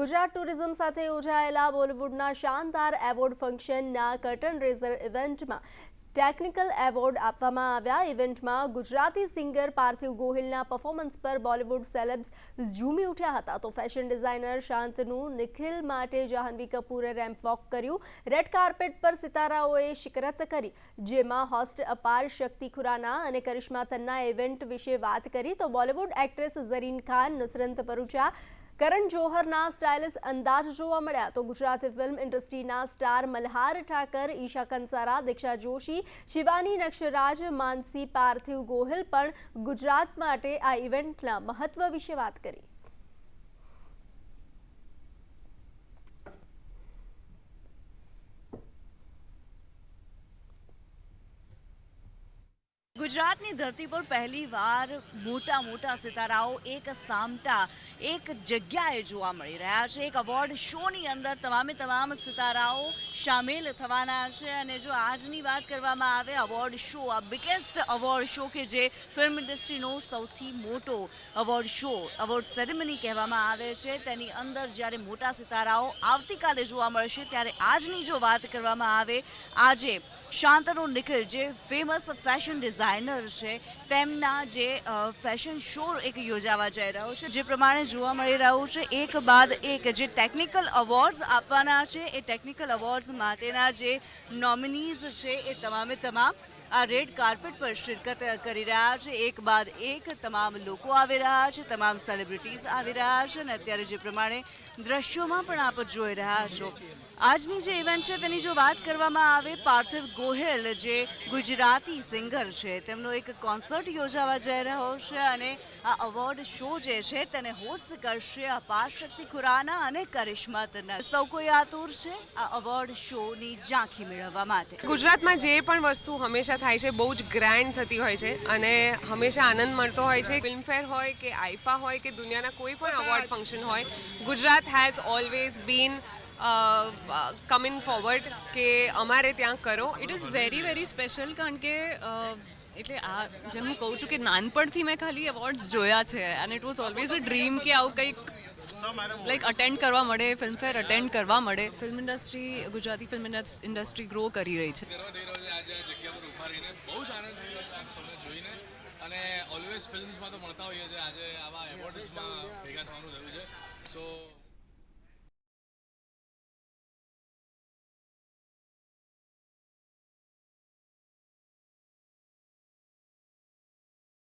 Gujarat tourism સાથે યોજાયેલા બોલિવૂડના શાનદાર એવોર્ડ ફંક્શનના કર્ટન રેઝર ઇવેન્ટમાં ટેકનિકલ એવોર્ડ આપવામાં આવ્યા. ઇવેન્ટમાં ગુજરાતી સિંગર પાર્થિવ ગોહિલના પરફોર્મન્સ પર બોલિવૂડ સેલેબ્સ ઝૂમી ઉઠ્યા હતા. તો ફેશન ડિઝાઇનર શાંતનુ નિખિલ માટે જાહ્નવી કપૂરે રેમ્પ વોક કર્યું. રેડ કાર્પેટ પર સિતારાઓએ શિકરત કરી, જેમાં હોસ્ટ અપાર શક્તિ ખુરાના અને કરિશ્મા તન્નાએ ઇવેન્ટ વિશે વાત કરી. તો બોલિવૂડ એક્ટ્રેસ ઝરીન ખાન, નુસરત ભરૂચા, કરણ જોહરના સ્ટાઇલિશ અંદાજ જોવા મળ્યા. તો ગુજરાતી ફિલ્મ ઇન્ડસ્ટ્રીના સ્ટાર મલ્હાર ઠાકર, ઈશા કંસારા, દીક્ષા જોશી, શિવાની નક્ષરાજ, માનસી, પાર્થિવ ગોહિલ પણ ગુજરાત માટે આ ઇવેન્ટના મહત્વ વિશે વાત કરી. ગુજરાતની ધરતી પર પહેલીવાર મોટા મોટા સિતારાઓ એક સામટા એક જગ્યાએ જોવા મળી રહ્યા છે. એક અવોર્ડ શોની અંદર તમામે તમામ સિતારાઓ સામેલ થવાના છે. અને જો આજની વાત કરવામાં આવે અવોર્ડ શો, આ બિગેસ્ટ અવોર્ડ શો કે જે ફિલ્મ ઇન્ડસ્ટ્રીનો સૌથી મોટો અવોર્ડ શો, અવોર્ડ સેરેમની કહેવામાં આવે છે, તેની અંદર જ્યારે મોટા સિતારાઓ આવતીકાલે જોવા મળશે, ત્યારે આજની જો વાત કરવામાં આવે, આજે શાંતનુ નિખિલ જે ફેમસ ફેશન ડિઝાઇનર છે, તેમના જે ફેશન શો એક યોજાવા જઈ રહ્યો છે, જે પ્રમાણે જોવા મળી રહ્યું છે એક બાદ એક જે ટેકનિકલ અવોર્ડ્સ આપવાના છે, એ ટેકનિકલ અવોર્ડ્સ માટેના જે નોમિનીઝ છે એ તમામે તમામ આ રેડ કાર્પેટ પર શિરકત કરી રહ્યા છે. એક બાદ એક તમામ લોકો આવી રહ્યા છે, તમામ સેલિબ્રિટીઝ આવી રહ્યા છે. અને અત્યારે જે પ્રમાણે દ્રશ્યોમાં પણ આપ જોઈ રહ્યા છો, આજની જે ઇવેન્ટ છે તેની જો વાત કરવામાં આવે, પાર્થિવ ગોહિલ જે ગુજરાતી સિંગર છે, તેમનો એક કોન્સર્ટ યોજાવા જઈ રહ્યો છે. અને આ અવોર્ડ શો જે છે તેને હોસ્ટ કરશે અપાર શક્તિ ખુરાના અને કરિશ્મા તન્ના. સૌ કોઈ આતુર છે આ અવોર્ડ શોની ઝાંખી મેળવવા માટે. ગુજરાતમાં જે પણ વસ્તુ હંમેશા થાય છે, બહુ જ ગ્રેન્ડ થતી હોય છે અને હંમેશા આનંદ મળતો હોય છે. ફિલ્મફેર હોય કે આઈફા હોય કે દુનિયાના કોઈ પણ અવોર્ડ ફંક્શન હોય, Gujarat has always bin coming forward કે અમારે ત્યાં કરો. ઇટ ઇઝ વેરી સ્પેશિયલ, કારણ કે એટલે આ જેમ હું કહું છું કે નાનપણથી મેં ખાલી એવોર્ડ્સ જોયા છે અને it was always a dream કે આવું કંઈક લાઈક અટેન્ડ કરવા મળે, ફિલ્મફેર અટેન્ડ કરવા મળે. Film industry, Gujarati film industry grow કરી રહી છે. આજે આ જગ્યા પર ઊભા રહીને બહુ જ આનંદ થયો છે આપ સૌને જોઈને. અને ઓલવેઝ ફિલ્મ્સમાં તો મળતા હોઈએ છીએ, આજે આવા એવોર્ડ્સમાં ભેગા થવાનું થયું છે. સો